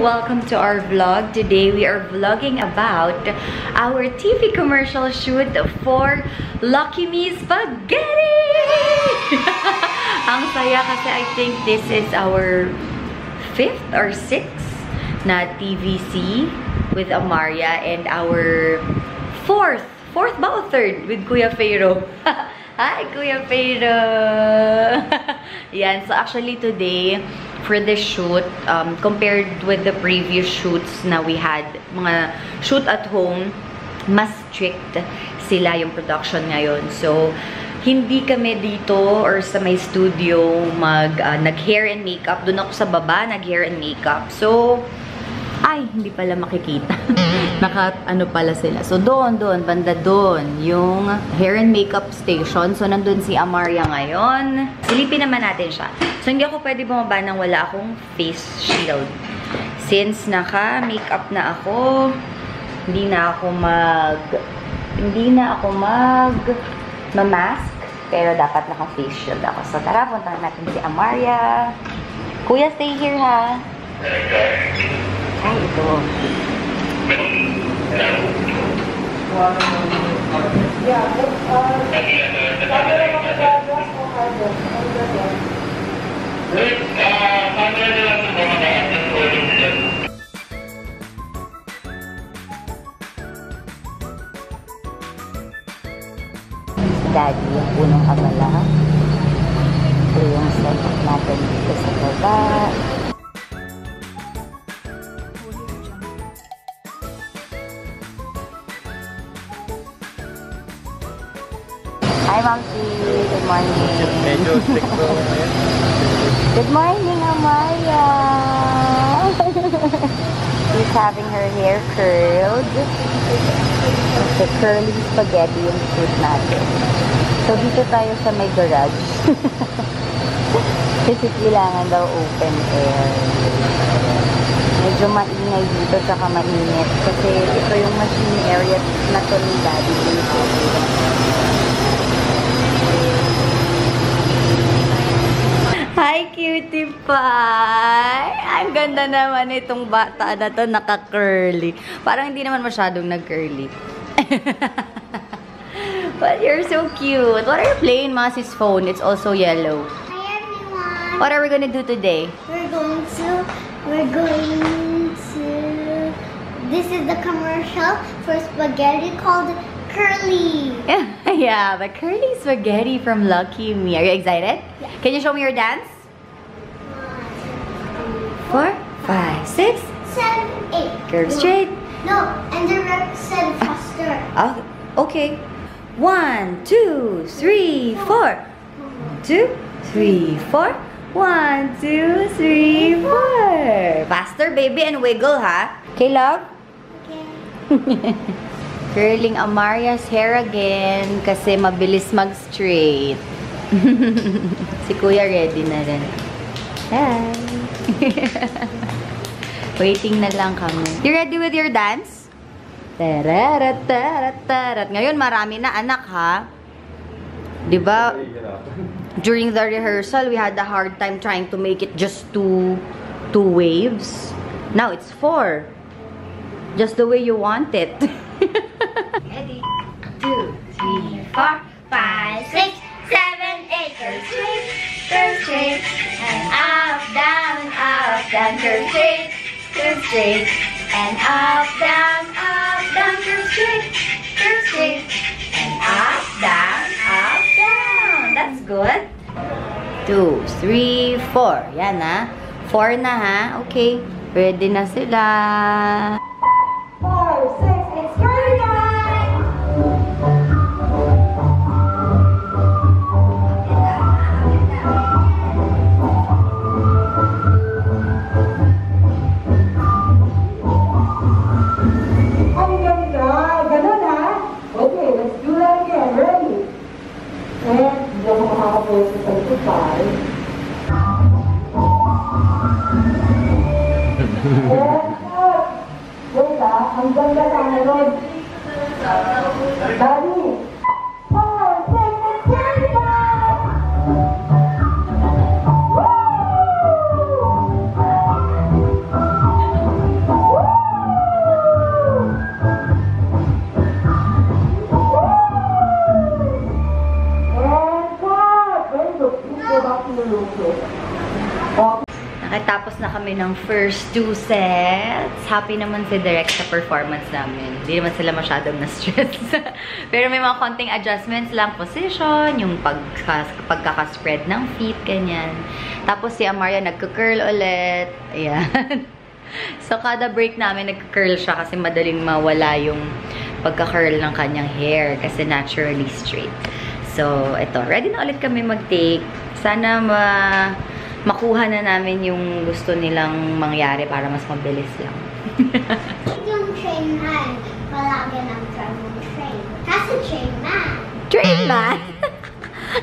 Welcome to our vlog. Today we are vlogging about our TV commercial shoot for Lucky Me Spaghetti! Ang saya kasi I think this is our 5th or 6th na TVC with Amaria and our 4th ba o 3rd with Kuya Feiro. Hi, Kuya Feiro! Yan, so actually today, for the shoot, compared with the previous shoots na we had, mga shoot at home, mas strict sila yung production ngayon. So, hindi kami dito or sa may studio nag-hair and makeup. Doon ako sa baba, nag-hair and makeup. So, ay, hindi pala makikita. Ano pala sila. So, doon, banda doon, yung hair and makeup station. So, nandun si Amaria ngayon. Silipin naman natin siya. So, hindi ako pwede bumaba nang wala akong face shield. Since naka-makeup na ako, hindi na ako ma-mask. Pero dapat naka-face shield ako. So, tara, puntahan natin si Amaria. Kuya, stay here, ha? Ay, ito. Daddy, yung punong abala. Ito yung setup natin dito sa baba. Hi, Mamsi. Good morning. Good morning, Amaya. She's having her hair curled. The curly spaghetti yung shoot natin. So, dito tayo sa may garage. Kasi kailangan daw open air. Medyo maingay dito, saka mainit. Kasi ito yung machine area na to ni Daddy dito. Hi, cutie pie! Ang ganda naman itong bata na to, naka-curly. Parang hindi naman masyadong nag-curly. But you're so cute. What are you playing, Masi's phone? It's also yellow. Hi, everyone. What are we gonna do today? We're going to, this is the commercial for spaghetti called Curly. Yeah, the curly spaghetti from Lucky Me. Are you excited? Yeah. Can you show me your dance? 4, 5, 6, 7, 8. Curve straight. No, and the rep said faster. Oh, okay. 1, 2, 3, 4. 2, 3, 4. 1, 2, 3, 4. Faster, baby, and wiggle, ha? Okay, love? Okay. Curling Amaria's hair again kasi mabilis mag-straight. Si Kuya ready na rin. Hi! Waiting na lang kami. You ready with your dance? Tararat, tarat, tarat. Ngayon, marami na anak, ha? Diba? During the rehearsal, we had a hard time trying to make it just two waves. Now, it's 4. Just the way you want it. Ready? 2, 3, 4, 5, 6, 7, 8. Curve straight, and up, down, curve straight, and up, down, curve straight, and up, down. That's good. 2, 3, 4. Yan, ha? 4 na, ha? Okay. Ready na sila. 5, 6, it's curly time! Ang ganda! Ganun, ha? Okay, let's do that again. Ready? And, hindi ako makakapost sa goodbye. Wait, ang ganda ka ngayon. Daddy! 4, 6, and 25! Woo! Nakatapos na kami ng first 2 sets. Happy naman si Direk sa performance namin. Hindi naman sila masyadong na-stress. Pero may mga konting adjustments lang. Position, yung pagkakaspread ng feet, ganyan. Tapos si Amaria nagka-curl ulit. Ayan. So, kada break namin, nagka-curl siya kasi madaling mawala yung pagka-curl ng kanyang hair kasi naturally straight. So, ito. Ready na ulit kami mag-take. Sana makuha na namin yung gusto nilang mangyari para mas mabilis lang. Yung train man, palagi ng train. Kasi train man. Train man?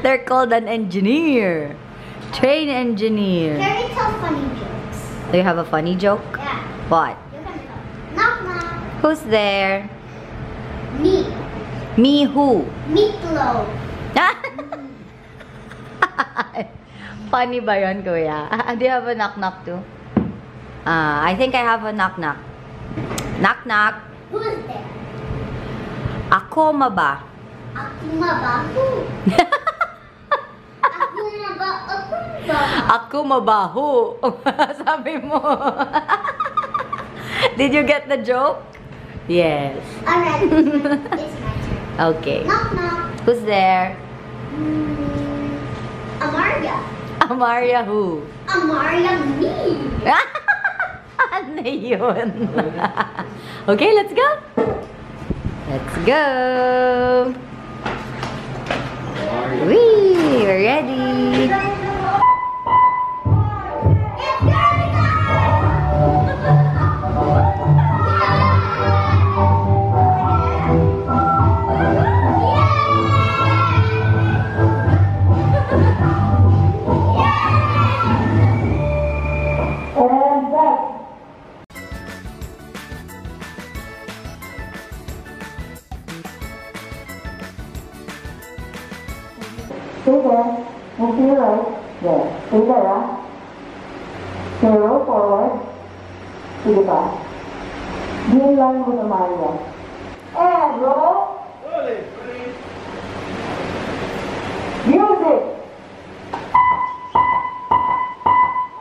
They're called an engineer. Train engineer. Can we tell funny jokes? Do you have a funny joke? Yeah. What? You can tell. Knock knock. Who's there? Me. Me who? Meatloaf. Funny ba yun, kuya? Do you have a knock-knock too? I think I have a knock-knock. Knock-knock. Who is there? Ako maba. Ako mabaho. Ako mabaho. Ako mabaho. Sabi mo. Did you get the joke? Yes. Alright, it's my turn. Okay. Knock knock. Who's there? Amaria. Amaria who? Amaria me. Ano yun? Okay, let's go. Let's go. Wee, we're ready. Stay there. Move to your right. There. Stay there, huh? Okay, roll forward. To the back. Be in line with Amalia. And roll. Music.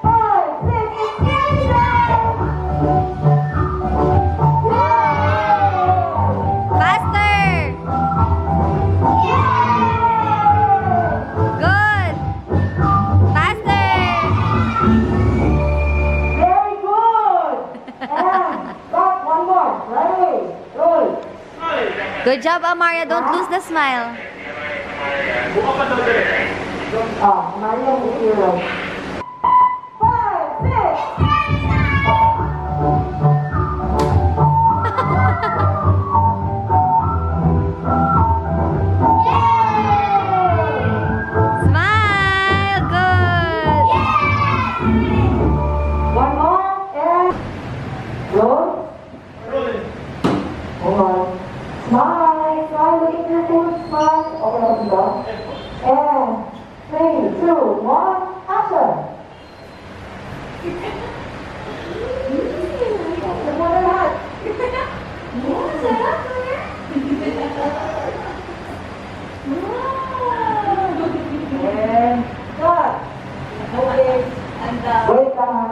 5, 6, it's game time! Faster! Good! Faster! Very good! And stop one more. Right away. Roll. Good job, Amaria. Don't lose the smile. Amalia, move to your right. 5, 6. Smile! Good! One more and roll. Hold on. Smile. Smile. Look at your food. Smile. Open up the door. And 3, 2, 1. Action. Semua lahat. And cut. Okay. Wait lang.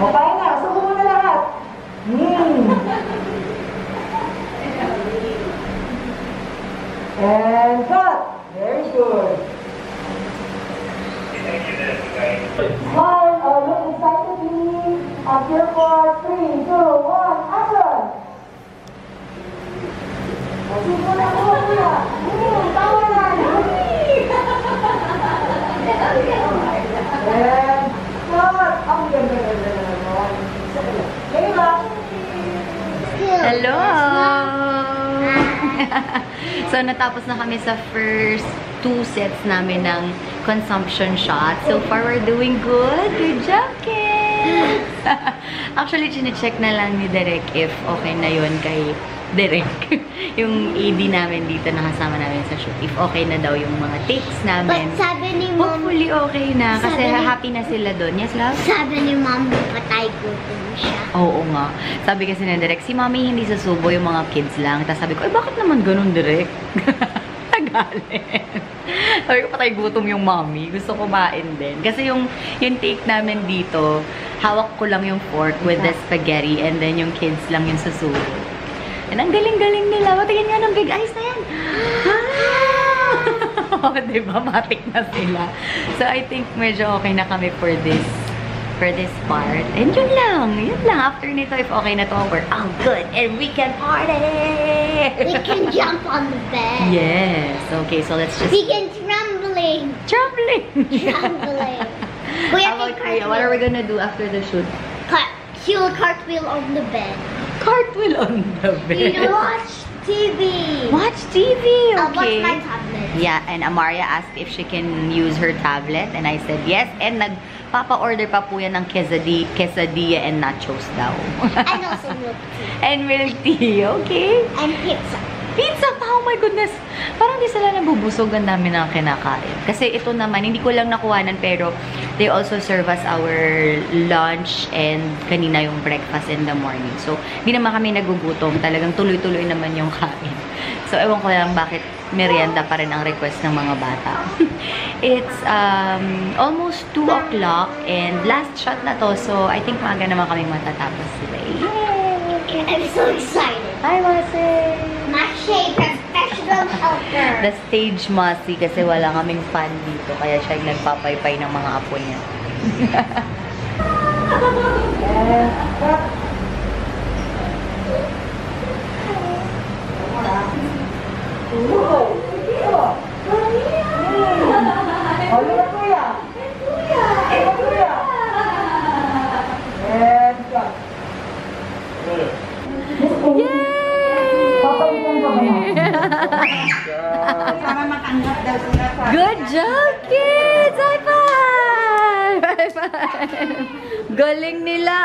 Okay na, subo mo na lahat. And cut. Very good. Smile or look excitedly at your 4, 3, 2, 1, action! Subo na po kuya. Tawa na. And cut. Ang ganda naman. Ngayon ba? Hello! So, natapos na kami sa first 2 sets namin ng consumption shot. So far, we're doing good. Good job, kids! Actually, chinecheck na lang ni Derek if okay na yun kay Derek, yung AD namin dito na kasama namin sa shoot, if okay na daw yung mga takes But namin. sabi ni Mom, Hopefully okay na kasi Sabi ni- happy na sila doon. Yes, love? sabi ni Mom, patay gutom siya. Oo nga. Sabi kasi ni Derek, si Mommy hindi susubo yung mga kids lang. Tapos sabi ko, bakit naman ganun, Derek? Nagalit. Sabi ko, patay gutom yung Mommy. Gusto kumain din. Kasi yung take namin dito, hawak ko lang yung fork with the spaghetti and then yung kids lang yung susubo. And ang galing-galing nila. Matigyan nga ng big eyes na yan. Diba? Matik na sila. So, I think medyo okay na kami for this part. And yun lang. After nito, if okay na to, we're all good. And we can party! We can jump on the bed. Yes. Okay, so let's just... We can trembling. Trembling! Trembling. We How about Kuya? What are we gonna do after the shoot? She will cartwheel on the bed. Cartwheel on the bed. Watch TV. Watch TV, I'll watch okay. my tablet. Yeah, and Amaria asked if she can use her tablet, and I said yes. And nagpapa-order pa po yan ng quesadilla and nachos daw. And also milk tea. And milk tea, okay? And pizza. Pizza pa, oh my goodness. Parang di sila nabubusog, ang dami na kinakain. Kasi ito naman, hindi ko lang nakuhanan, pero they also serve us our lunch and kanina yung breakfast in the morning. So, di naman kami nagugutom. Talagang tuloy-tuloy naman yung kain. So, ewan ko lang bakit merienda pa rin ang request ng mga bata. It's almost 2 o'clock and last shot na to. So, I think maaga naman kami matatapos today. Yay! I'm so excited. Hi, Masi! Mache, professional helper. The stage Masi kasi wala kaming fan dito. Kaya siya yung nagpapaypay ng mga apo niya. Good job, kids! High five! High five! Galing nila!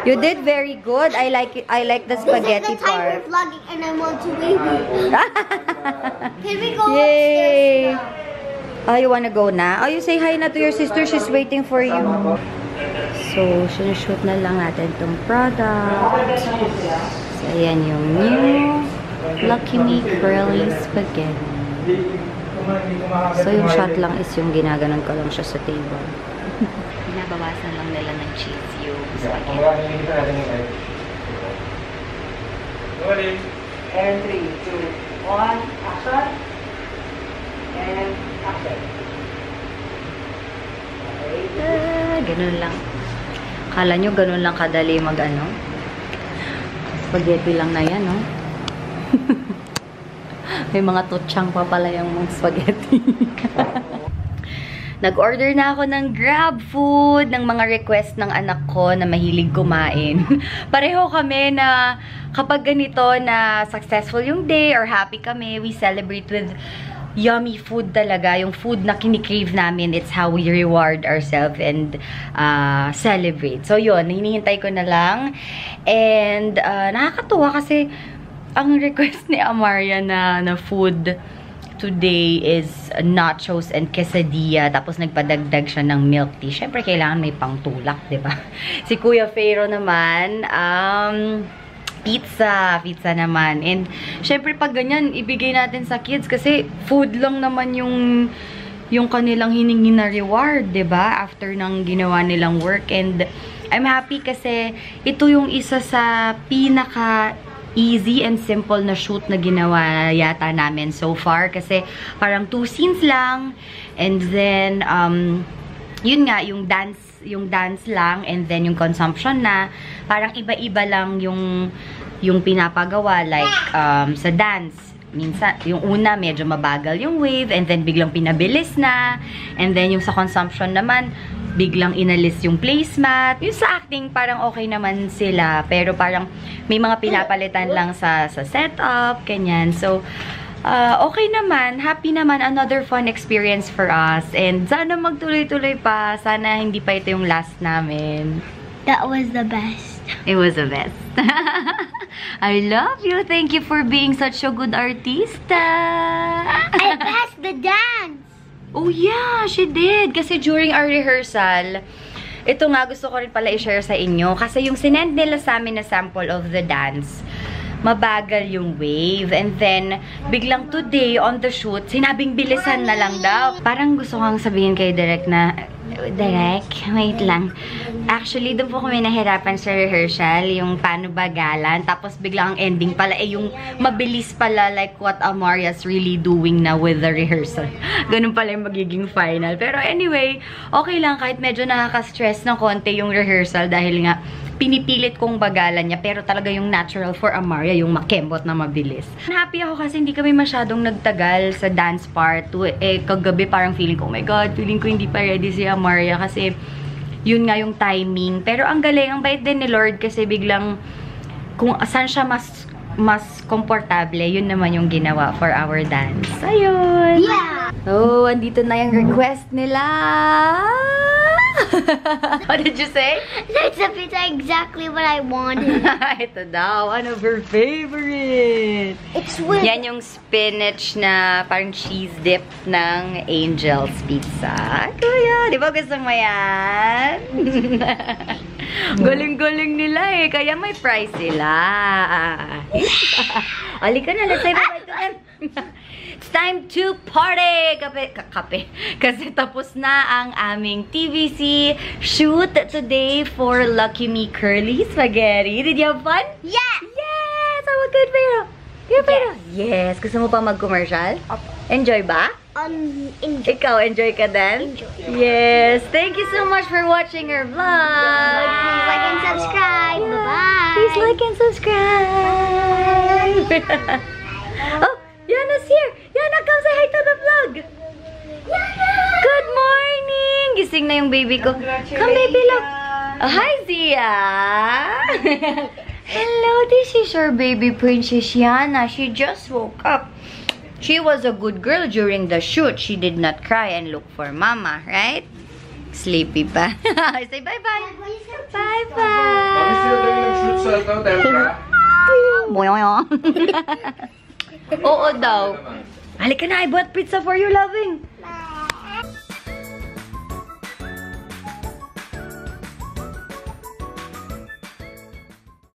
You did very good. I like it. I like the spaghetti This is the time part. we're vlogging and I want to wee wee. Can we go Yay! upstairs now? Oh, you wanna go na? Oh, you say hi na to your sister. She's waiting for you. So, sinushoot na lang natin itong product. So, ayan yung new Lucky Me Curly Spaghetti. So, yung shot lang is yung ginaganon ko lang siya sa table. Binabawasan lang nila ng cheese yung spaghetti. And 3, 2, 1, action. And action. Ganun lang. Akala nyo ganun lang kadali mag-ano? Spaghetti lang na yan, no? May mga tutsang pa pala yung mga spaghetti. Nag-order na ako ng Grab food, ng mga request ng anak ko na mahilig kumain. Pareho kami na kapag ganito na successful yung day or happy kami, we celebrate with yummy food talaga. Yung food na kinikrave namin, it's how we reward ourselves and celebrate. So yun, hinihintay ko na lang. And nakakatuwa kasi ang request ni Amaria na food today is nachos and quesadilla. Tapos nagpadagdag siya ng milk tea. Syempre, kailangan may pangtulak, diba? Si Kuya Fero naman, pizza naman. And syempre, pag ganyan, ibigay natin sa kids kasi food lang naman yung kanilang hiningi na reward, diba? After ng ginawa nilang work. And I'm happy kasi ito yung isa sa pinaka easy and simple na shoot na ginawa yata namin so far. Kasi parang 2 scenes lang. And then, yun nga, yung dance lang. And then yung consumption na. Parang iba-iba lang yung pinapagawa. Like, sa dance. Minsan, yung una, medyo mabagal yung wave. And then, biglang pinabilis na. And then, yung sa consumption naman, biglang inalis yung placemat. Yung sa acting, parang okay naman sila. Pero parang may mga pinapalitan lang sa setup, ganyan. So, okay naman. Happy naman. Another fun experience for us. And sana magtuloy-tuloy pa. Sana hindi pa ito yung last namin. That was the best. It was the best. I love you. Thank you for being such a good artista. I passed the dance. Oh yeah, she did. Kasi during our rehearsal, ito nga gusto ko rin pala i-share sa inyo. Kasi yung sinend nila sa amin na sample of the dance, mabagal yung wave. And then, biglang today on the shoot, sinabing bilisan na lang daw. Parang gusto kong sabihin kay Direk na, Direk, wait lang. Actually, doon po kami nahirapan sa rehearsal, yung paano bagalan. Tapos biglang ang ending pala, yung mabilis pala, like what Amaria's really doing now with the rehearsal. Ganun pala yung magiging final. Pero anyway, okay lang kahit medyo nakaka-stress ng konti yung rehearsal dahil nga, pinipilit kong bagalan niya, pero talaga yung natural for Amaria, yung makembot na mabilis. Happy ako kasi hindi kami masyadong nagtagal sa dance part. Kagabi parang feeling ko, oh my God, feeling ko hindi pa ready si Amaria kasi yun nga yung timing. Pero ang galing, ang bait din ni Lord kasi biglang kung saan siya mas komportable, yun naman yung ginawa for our dance. Ayun! Yeah! Oh, andito na yung request nila! What did you say? That's a pizza exactly what I wanted. Ito daw, one of her favorite. It's with... Yan yung spinach na parang cheese dip ng Angel's Pizza. Kuya, di ba gusto mo yan? Galing-galing nila eh. Kaya may prize sila. Halika na, let's say bye-bye to them. It's time to party! Kape. Kasi tapos na ang aming TVC shoot today for Lucky Me Curly Spaghetti. Did you have fun? Yeah! Yes! How good pero? Yes! Gusto mo pa mag-commercial? Enjoy ba? Enjoy. Ikaw, enjoy ka din? Enjoy. Yes! Thank you so much for watching our vlog! Please like and subscribe. Bye-bye. Please like and subscribe! Oh! Yana's here! Yana, come say hi to the vlog! Good morning! Gising na yung baby ko. Come, baby, look! Oh, hi, Zia! Hello, this is your baby princess, Yana. She just woke up. She was a good girl during the shoot. She did not cry and look for mama, right? Sleepy pa. Say bye-bye! Bye-bye! Oo daw. Halika na, I bought pizza for you, loving.